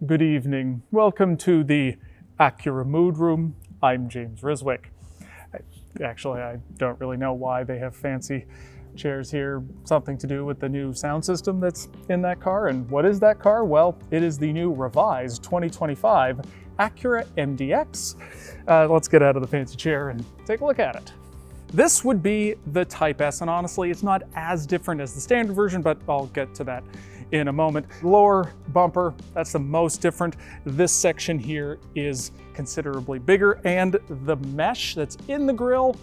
Good evening. Welcome to the Acura Mood Room. I'm James Riswick. Actually, I don't really know why they have fancy chairs here. Something to do with the new sound system that's in that car. And what is that car? Well, it is the new revised 2025 Acura MDX. Let's get out of the fancy chair and take a look at it. This would be the Type S, and honestly, it's not as different as the standard version, but I'll get to that in a moment. Lower bumper, that's the most different. This section here is considerably bigger, and the mesh that's in the grille,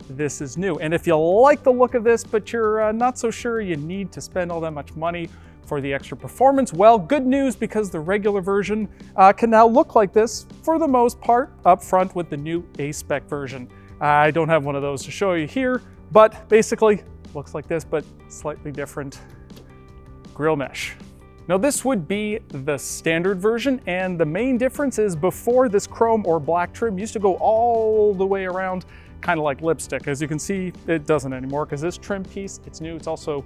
this is new. And if you like the look of this, but you're not so sure you need to spend all that much money for the extra performance, well, good news, because the regular version can now look like this for the most part up front with the new A-Spec version. I don't have one of those to show you here, but basically looks like this, but slightly different grille mesh. Now this would be the standard version, and the main difference is before this chrome or black trim used to go all the way around, kind of like lipstick. As you can see, it doesn't anymore because this trim piece, it's new. It's also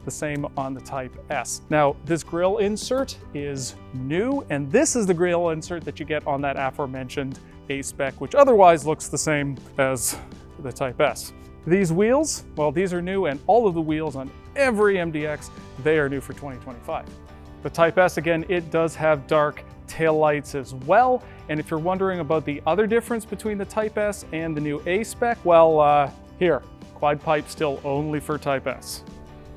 the same on the Type S. Now this grille insert is new, and this is the grille insert that you get on that aforementioned A-Spec, which otherwise looks the same as the Type S. These wheels, well, these are new, and all of the wheels on every MDX, they are new for 2025. The Type S, again, it does have dark taillights as well. And if you're wondering about the other difference between the Type S and the new A-Spec, well, here, quad pipe still only for Type S.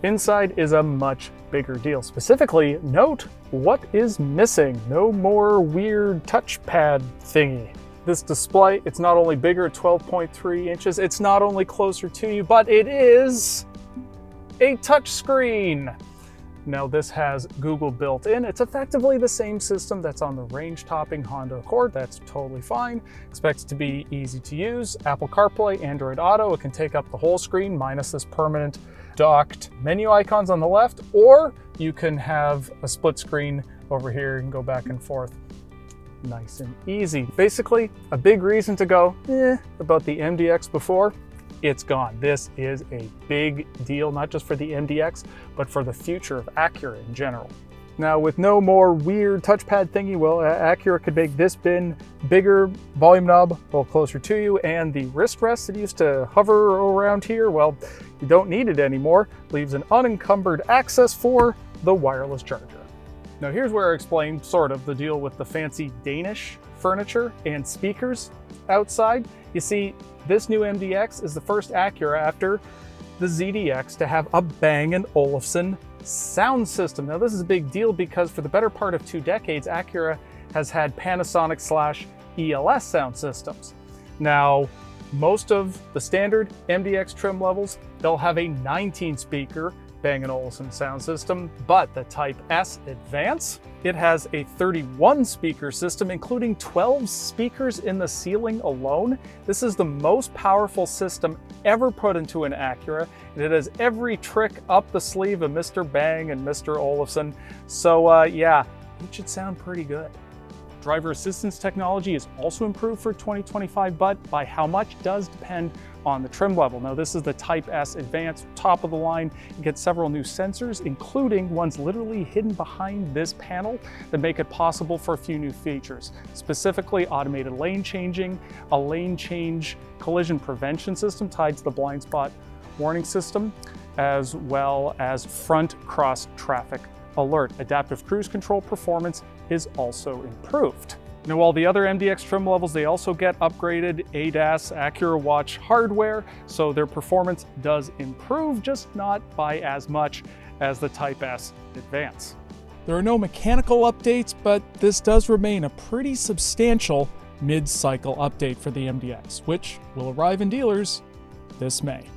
Inside is a much bigger deal. Specifically, note what is missing. No more weird touchpad thingy. This display, it's not only bigger at 12.3 inches, it's not only closer to you, but it is a touchscreen. Now this has Google built in. It's effectively the same system that's on the range-topping Honda Accord. That's totally fine. Expects to be easy to use. Apple CarPlay, Android Auto, it can take up the whole screen minus this permanent docked menu icons on the left, or you can have a split screen over here and go back and forth. Nice and easy. Basically, a big reason to go about the MDX before, it's gone. This is a big deal, not just for the MDX, but for the future of Acura in general. Now, with no more weird touchpad thingy, well, Acura could make this bin bigger, volume knob a little closer to you, and the wrist rest that used to hover around here, well, you don't need it anymore. Leaves an unencumbered access for the wireless charger. Now here's where I explain sort of the deal with the fancy Danish furniture and speakers outside. You see, this new MDX is the first Acura after the ZDX to have a Bang & Olufsen sound system. Now this is a big deal because for the better part of 2 decades, Acura has had Panasonic/ELS sound systems. Now, most of the standard MDX trim levels, they'll have a 19-speaker Bang & Olufsen sound system, but the Type S Advance, it has a 31-speaker system, including 12 speakers in the ceiling alone. This is the most powerful system ever put into an Acura, and it has every trick up the sleeve of Mr. Bang and Mr. Olufsen. So yeah, it should sound pretty good. Driver assistance technology is also improved for 2025, but by how much does depend on the trim level. Now this is the Type S Advance, top of the line. You get several new sensors, including ones literally hidden behind this panel that make it possible for a few new features. Specifically, automated lane changing, a lane change collision prevention system tied to the blind spot warning system, as well as front cross traffic alert. Adaptive cruise control performance is also improved. Now, while the other MDX trim levels, they also get upgraded ADAS Acura Watch hardware, so their performance does improve, just not by as much as the Type S Advance. There are no mechanical updates, but this does remain a pretty substantial mid-cycle update for the MDX, which will arrive in dealers this May.